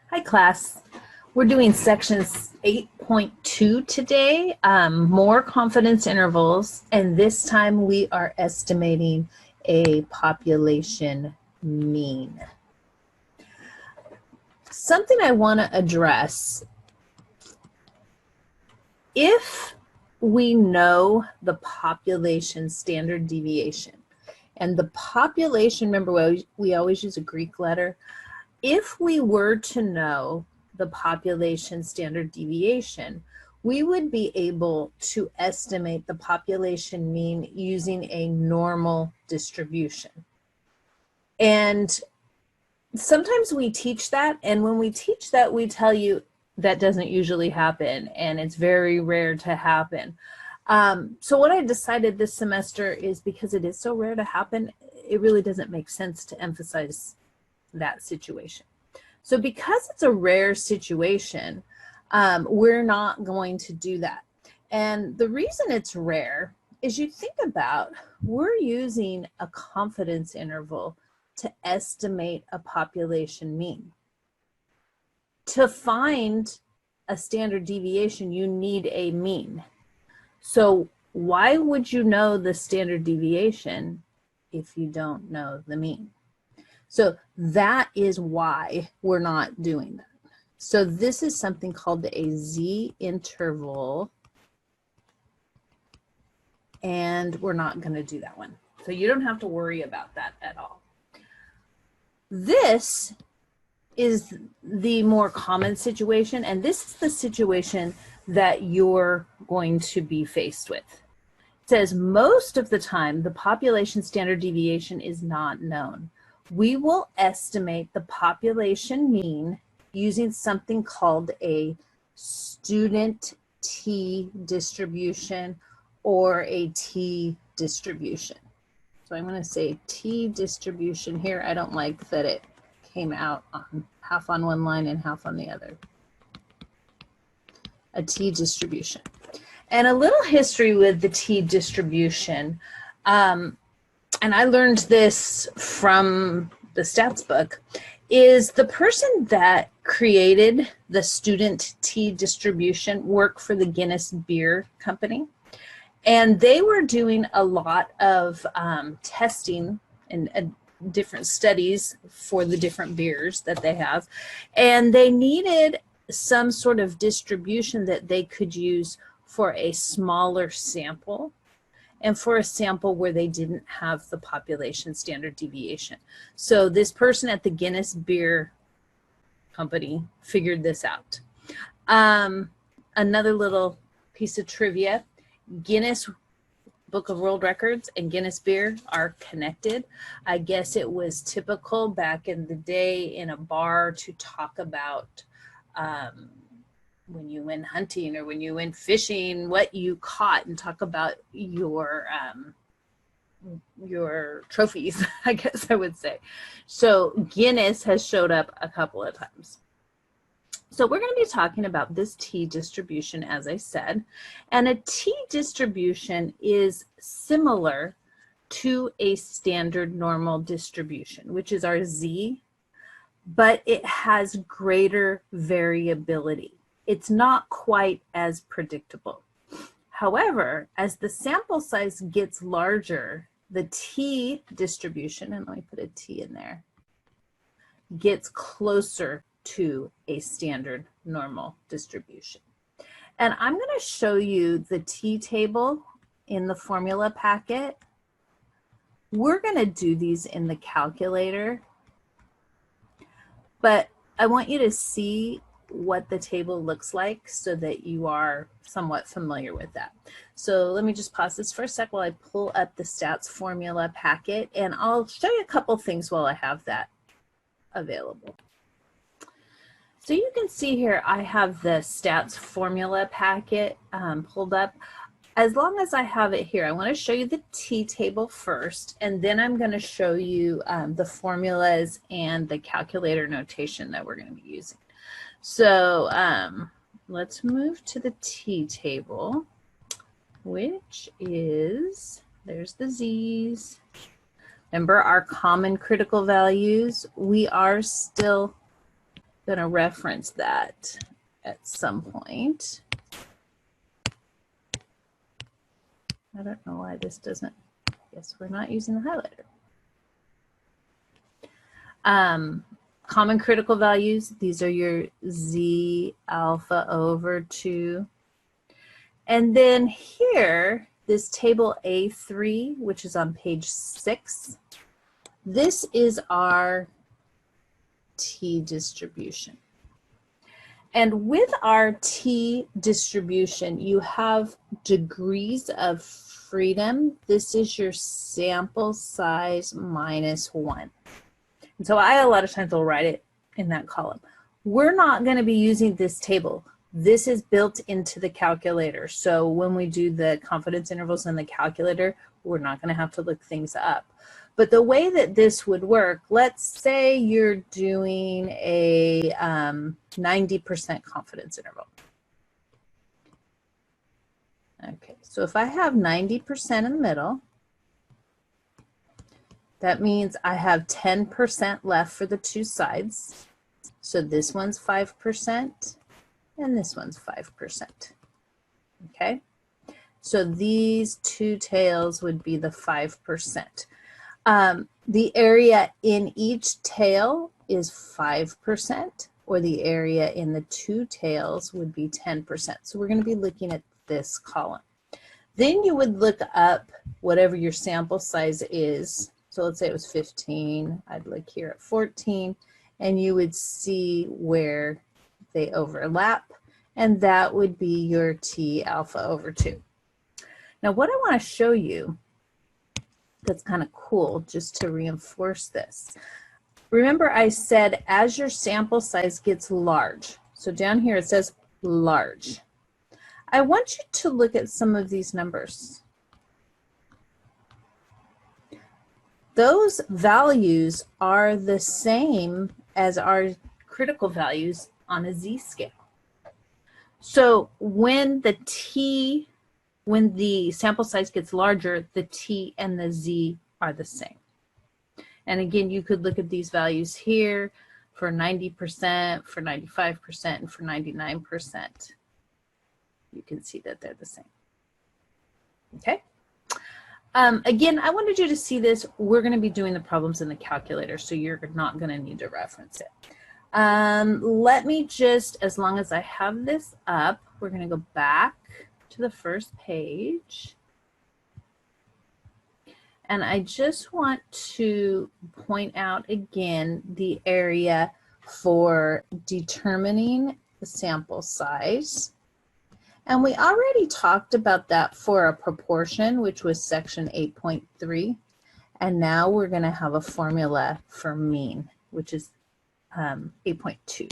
Hi, class. We're doing sections 8.2 today, more confidence intervals, and this time we are estimating a population mean. Something I want to address, if we know the population standard deviation, and the population, remember we always use a Greek letter, if we were to know the population standard deviation, we would be able to estimate the population mean using a normal distribution. And sometimes we teach that, and when we teach that, we tell you that doesn't usually happen, and it's very rare to happen. So what I decided this semester is, because it is so rare to happen, it really doesn't make sense to emphasize that situation. So because it's a rare situation, we're not going to do that. And the reason it's rare is, you think about, we're using a confidence interval to estimate a population mean. To find a standard deviation, you need a mean. So why would you know the standard deviation if you don't know the mean? So that is why we're not doing that. So this is something called a z-interval, and we're not going to do that one. So you don't have to worry about that at all. This is the more common situation, and this is the situation that you're going to be faced with. It says most of the time the population standard deviation is not known. We will estimate the population mean using something called a student t distribution or a t distribution. So I'm going to say t distribution here. I don't like that it came out on half on one line and half on the other. A t distribution. And a little history with the t distribution. And I learned this from the stats book, is the person that created the student t distribution worked for the Guinness Beer Company. And they were doing a lot of testing and different studies for the different beers that they have. And they needed some sort of distribution that they could use for a smaller sample, and for a sample where they didn't have the population standard deviation. So this person at the Guinness Beer Company figured this out. Another little piece of trivia, Guinness Book of World Records and Guinness Beer are connected. I guess it was typical back in the day in a bar to talk about when you went hunting or when you went fishing, what you caught, and talk about your trophies, I guess I would say. So Guinness has showed up a couple of times. So we're going to be talking about this t distribution, as I said, and a t distribution is similar to a standard normal distribution, which is our z, but it has greater variability. It's not quite as predictable. However, as the sample size gets larger, the t distribution, and let me put a t in there, gets closer to a standard normal distribution. And I'm going to show you the t table in the formula packet. We're going to do these in the calculator, but I want you to see what the table looks like so that you are somewhat familiar with that. So let me just pause this for a sec while I pull up the stats formula packet, and I'll show you a couple things while I have that available. So you can see here I have the stats formula packet pulled up. As long as I have it here, I want to show you the t table first, and then I'm going to show you the formulas and the calculator notation that we're going to be using. So let's move to the t table, which is, there's the z's. Remember our common critical values, we are still going to reference that at some point. I don't know why this doesn't, guess we're not using the highlighter. Common critical values, these are your Z alpha over 2. And then here, this table A3, which is on page 6, this is our T distribution. And with our T distribution, you have degrees of freedom. This is your sample size minus 1. And so I, a lot of times, will write it in that column. We're not going to be using this table. This is built into the calculator. So when we do the confidence intervals in the calculator, we're not going to have to look things up. But the way that this would work, let's say you're doing a 90% confidence interval. Okay, so if I have 90% in the middle, that means I have 10% left for the two sides. So this one's 5% and this one's 5%. Okay, so these two tails would be the 5%. The area in each tail is 5%, or the area in the two tails would be 10%. So we're going to be looking at this column. Then you would look up whatever your sample size is. So let's say it was 15. I'd look here at 14, and you would see where they overlap, and that would be your T alpha over 2. Now what I want to show you that's kind of cool, just to reinforce this. Remember I said as your sample size gets large, so down here it says large. I want you to look at some of these numbers. Those values are the same as our critical values on a Z-scale. So when the sample size gets larger, the T and the Z are the same. And again, you could look at these values here for 90%, for 95%, and for 99%. You can see that they're the same. Okay. Again, I wanted you to see this. We're going to be doing the problems in the calculator, so you're not going to need to reference it. Let me just, as long as I have this up, we're going to go back to the first page. And I just want to point out again the area for determining the sample size. And we already talked about that for a proportion, which was section 8.3. And now we're going to have a formula for mean, which is 8.2.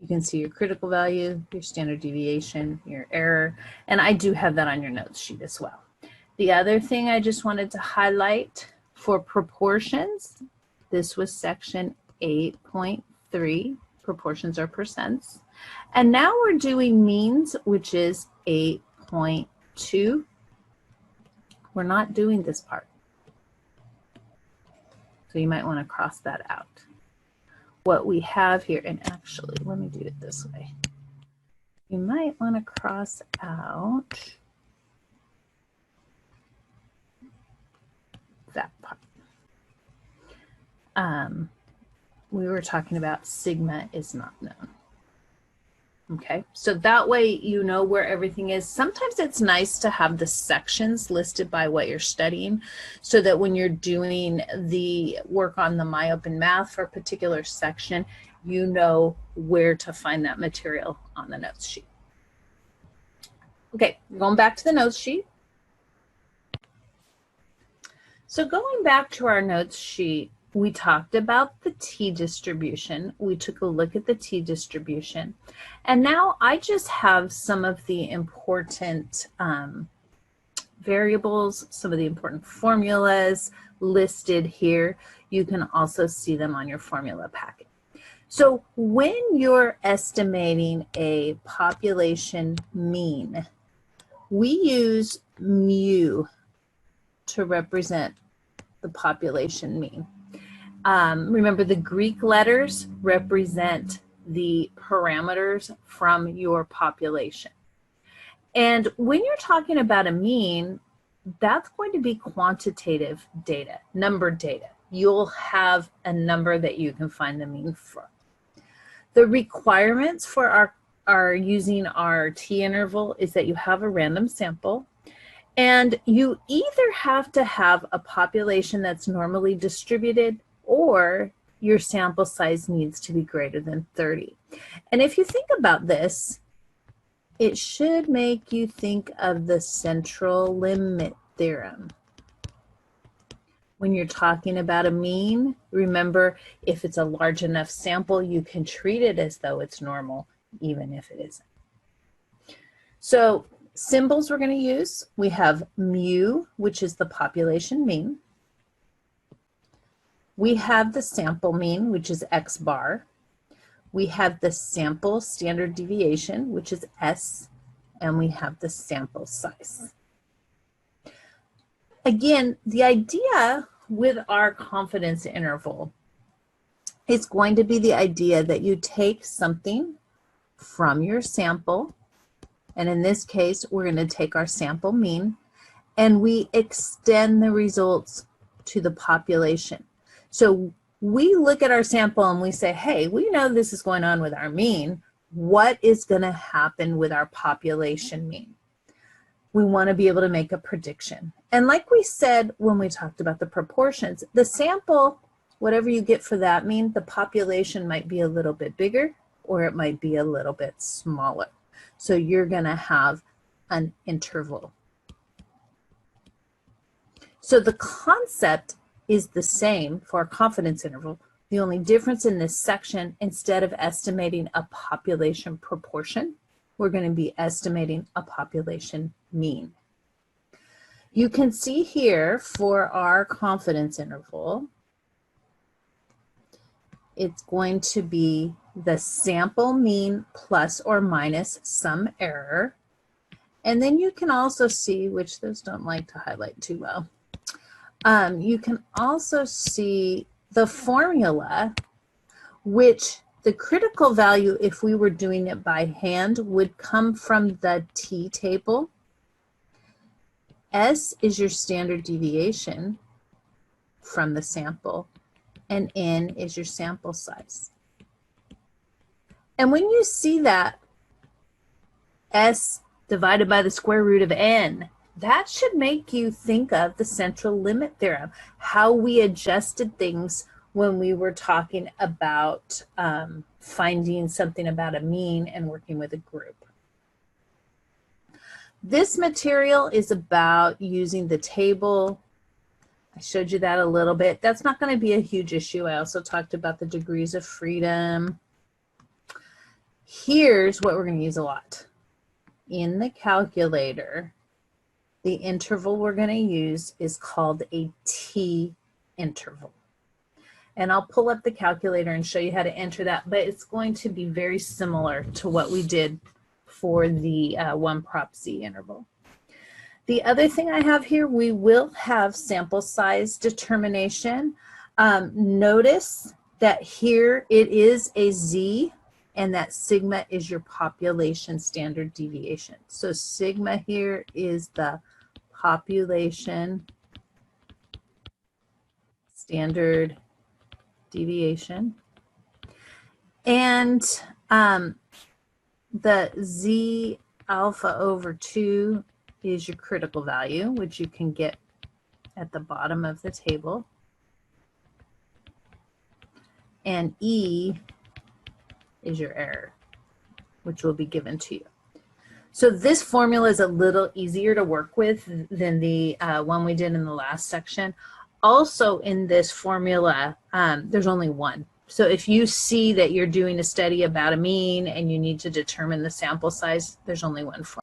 You can see your critical value, your standard deviation, your error, and I do have that on your notes sheet as well. The other thing I just wanted to highlight for proportions, this was section 8.3, proportions are percents. And now we're doing means, which is 8.2. We're not doing this part. So you might want to cross that out. What we have here, and actually, let me do it this way. You might want to cross out that part. We were talking about sigma is not known. Okay, so that way you know where everything is. Sometimes it's nice to have the sections listed by what you're studying so that when you're doing the work on the MyOpenMath for a particular section, you know where to find that material on the notes sheet. Okay, going back to the notes sheet. So going back to our notes sheet, we talked about the T distribution. We took a look at the T distribution. And now I just have some of the important variables, some of the important formulas listed here. You can also see them on your formula packet. So when you're estimating a population mean, we use mu to represent the population mean. Remember, the Greek letters represent the parameters from your population. And when you're talking about a mean, that's going to be quantitative data, numbered data. You'll have a number that you can find the mean from. The requirements for our using our t-interval is that you have a random sample, and you either have to have a population that's normally distributed, or your sample size needs to be greater than 30. And if you think about this, it should make you think of the central limit theorem. When you're talking about a mean, remember, if it's a large enough sample, you can treat it as though it's normal, even if it isn't. So symbols we're going to use, we have mu, which is the population mean. We have the sample mean, which is x bar. We have the sample standard deviation, which is S, and we have the sample size. Again, the idea with our confidence interval is going to be the idea that you take something from your sample, and in this case, we're going to take our sample mean, and we extend the results to the population. So we look at our sample and we say, hey, we know this is going on with our mean. What is going to happen with our population mean? We want to be able to make a prediction. And like we said when we talked about the proportions, the sample, whatever you get for that mean, the population might be a little bit bigger or it might be a little bit smaller. So you're going to have an interval. So the concept is the same for a confidence interval. The only difference in this section, instead of estimating a population proportion, we're going to be estimating a population mean. You can see here for our confidence interval, it's going to be the sample mean plus or minus some error. And then you can also see, which those don't like to highlight too well, you can also see the formula, which the critical value, if we were doing it by hand, would come from the t-table. S is your standard deviation from the sample, and N is your sample size. And when you see that S divided by the square root of N, that should make you think of the central limit theorem, how we adjusted things when we were talking about finding something about a mean and working with a group. This material is about using the table. I showed you that a little bit. That's not going to be a huge issue. I also talked about the degrees of freedom. Here's what we're going to use a lot. In the calculator, the interval we're going to use is called a t-interval. And I'll pull up the calculator and show you how to enter that, but it's going to be very similar to what we did for the 1 prop z interval. The other thing I have here, we will have sample size determination. Notice that here it is a z, and that sigma is your population standard deviation. So sigma here is the population standard deviation. And the z alpha over 2 is your critical value, which you can get at the bottom of the table. And E is your error, which will be given to you. So this formula is a little easier to work with than the one we did in the last section. Also in this formula, there's only one. So if you see that you're doing a study about a mean and you need to determine the sample size, there's only one formula.